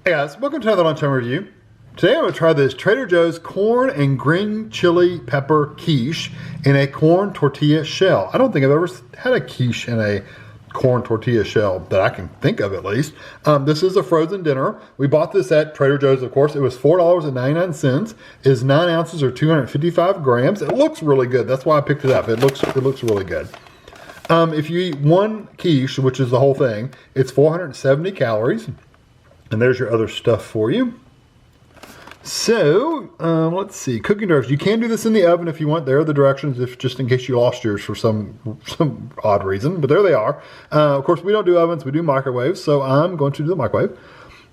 Hey guys, welcome to another Lunchtime review. Today I'm going to try this Trader Joe's corn and green chili pepper quiche in a corn tortilla shell. I don't think I've ever had a quiche in a corn tortilla shell that I can think of at least. This is a frozen dinner. We bought this at Trader Joe's, of course. It was $4.99. It is 9 ounces or 255 grams. It looks really good. That's why I picked it up. It looks really good. If you eat one quiche, which is the whole thing, it's 470 calories. And there's your other stuff for you. So, let's see. Cooking directions. You can do this in the oven if you want. There are the directions, just in case you lost yours for some odd reason. But there they are. Of course, we don't do ovens. We do microwaves. So I'm going to do the microwave.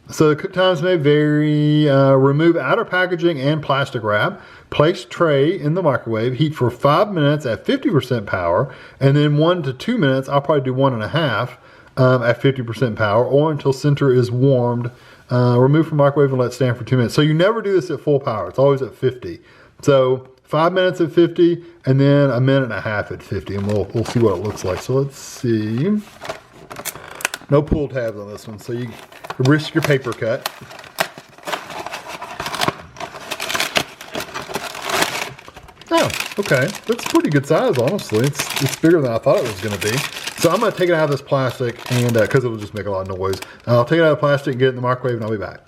So the cook times may vary. Remove outer packaging and plastic wrap. Place tray in the microwave. Heat for 5 minutes at 50% power. And then 1 to 2 minutes. I'll probably do 1.5. At 50% power, or until center is warmed. Remove from microwave and let stand for 2 minutes. So you never do this at full power. It's always at 50. So 5 minutes at 50, and then 1.5 minutes at 50, and we'll see what it looks like. So let's see. No pull tabs on this one, so you risk your paper cut. Oh, okay. That's a pretty good size, honestly. It's bigger than I thought it was going to be. So I'm going to take it out of this plastic, and because it'll just make a lot of noise. I'll take it out of the plastic and get it in the microwave, and I'll be back.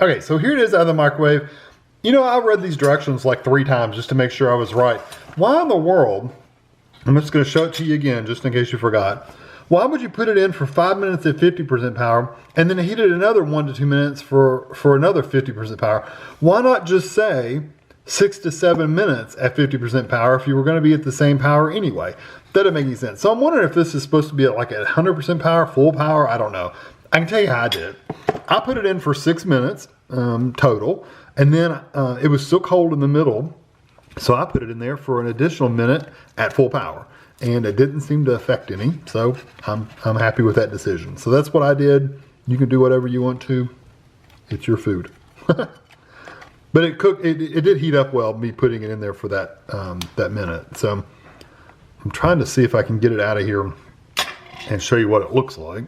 Okay, so here it is out of the microwave. You know, I read these directions like 3 times just to make sure I was right. Why in the world, I'm just going to show it to you again just in case you forgot. Why would you put it in for 5 minutes at 50% power and then heat it another 1 to 2 minutes for another 50% power? Why not just say 6 to 7 minutes at 50% power if you were going to be at the same power anyway? That doesn't make any sense. So I'm wondering if this is supposed to be at like at 100% power, full power. I don't know. I can tell you how I did. I put it in for 6 minutes total, and then it was still cold in the middle, so I put it in there for an additional minute at full power, and it didn't seem to affect any. So I'm happy with that decision. So that's what I did. You can do whatever you want to. It's your food. But it cooked. It did heat up well. Me putting it in there for that that minute. So I'm trying to see if I can get it out of here and show you what it looks like.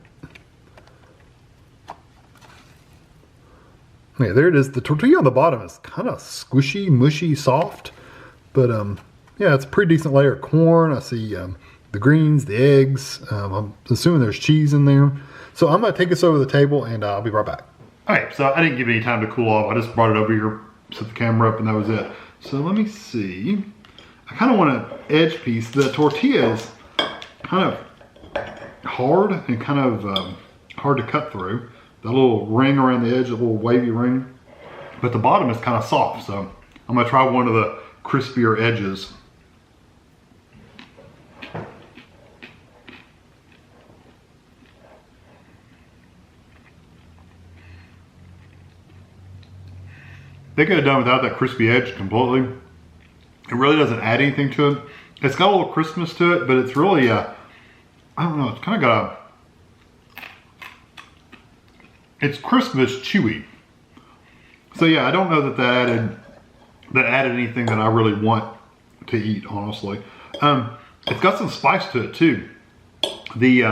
Yeah, there it is. The tortilla on the bottom is kind of squishy, mushy, soft, but yeah, it's a pretty decent layer of corn. I see the greens, the eggs. I'm assuming there's cheese in there. So I'm going to take this over the table, and I'll be right back. All right, so I didn't give it any time to cool off. I just brought it over here, set the camera up, and that was it. So let me see. I kind of want an edge piece. The tortilla is kind of hard and kind of hard to cut through. The little ring around the edge, the little wavy ring. But the bottom is kind of soft, so I'm going to try one of the crispier edges. They could have done without that crispy edge completely. It really doesn't add anything to it. It's got a little crispness to it, but it's really, I don't know, it's kind of got it's crisp but it's chewy. So yeah, I don't know that added anything that I really want to eat, honestly. It's got some spice to it too. It's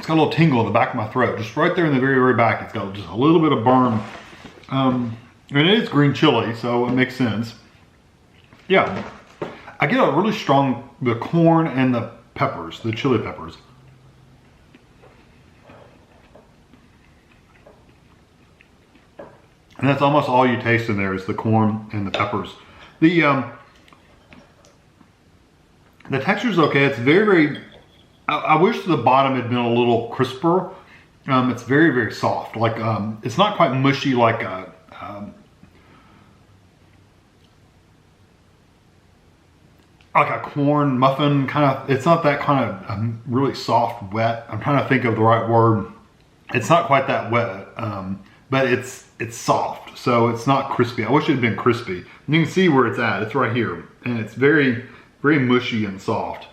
got a little tingle in the back of my throat, just right there in the very, very back. It's got just a little bit of burn. And it is green chili, so it makes sense. Yeah, I get a really strong, the corn and the peppers, the chili peppers. And that's almost all you taste in there is the corn and the peppers. The texture's okay. It's very, very, I wish the bottom had been a little crisper. It's very, very soft. Like, it's not quite mushy like a corn muffin kind of. It's not that kind of really soft, wet. I'm trying to think of the right word. It's not quite that wet, but it's soft, so it's not crispy. I wish it had been crispy. And you can see where it's at. It's right here, and it's very, very mushy and soft.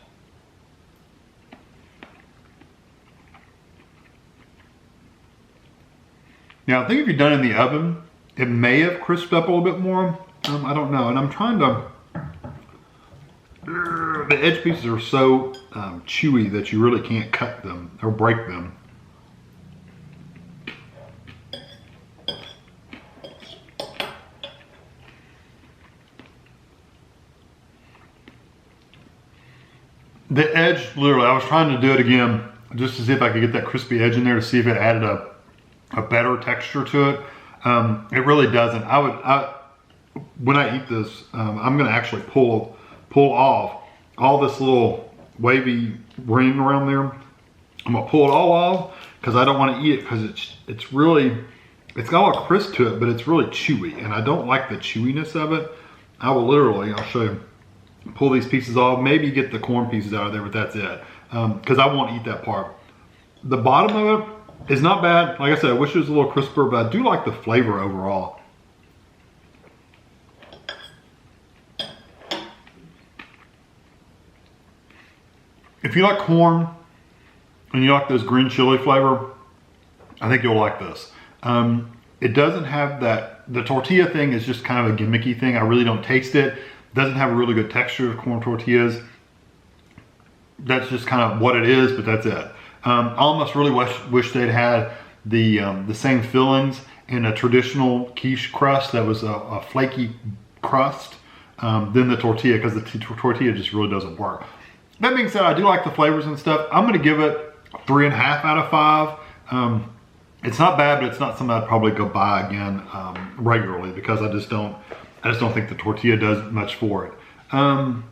Now, I think if you're done in the oven, it may have crisped up a little bit more. I don't know, and I'm trying to. The edge pieces are so chewy that you really can't cut them or break them. The edge, literally, I was trying to do it again just to see if I could get that crispy edge in there to see if it added a better texture to it. It really doesn't. When I eat this, I'm gonna actually pull off all this little wavy ring around there. I'm gonna pull it all off because I don't want to eat it because it's got a lot of crisp to it, but it's really chewy, and I don't like the chewiness of it. I will literally, I'll show you, pull these pieces off, maybe get the corn pieces out of there, but that's it. Because I won't eat that part. The bottom of it is not bad. Like I said, I wish it was a little crisper, but I do like the flavor overall. If you like corn and you like this green chili flavor, I think you'll like this. It doesn't have that, the tortilla thing is just kind of a gimmicky thing. I really don't taste it. It doesn't have a really good texture of corn tortillas. That's just kind of what it is, but that's it. I almost really wish they'd had the same fillings in a traditional quiche crust that was a flaky crust than the tortilla, because the tortilla just really doesn't work. That being said, I do like the flavors and stuff. I'm gonna give it 3.5 out of 5. It's not bad, but it's not something I'd probably go buy again regularly, because I just don't think the tortilla does much for it. I'm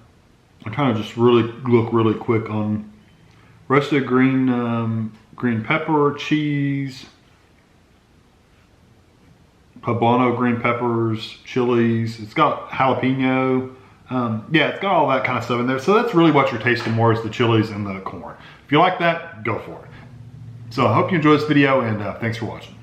trying to just really look really quick on roasted green pepper, cheese, poblano green peppers, chilies. It's got jalapeno. Yeah, it's got all that kind of stuff in there. So that's really what you're tasting more, is the chilies and the corn. If you like that, go for it. So I hope you enjoyed this video, and thanks for watching.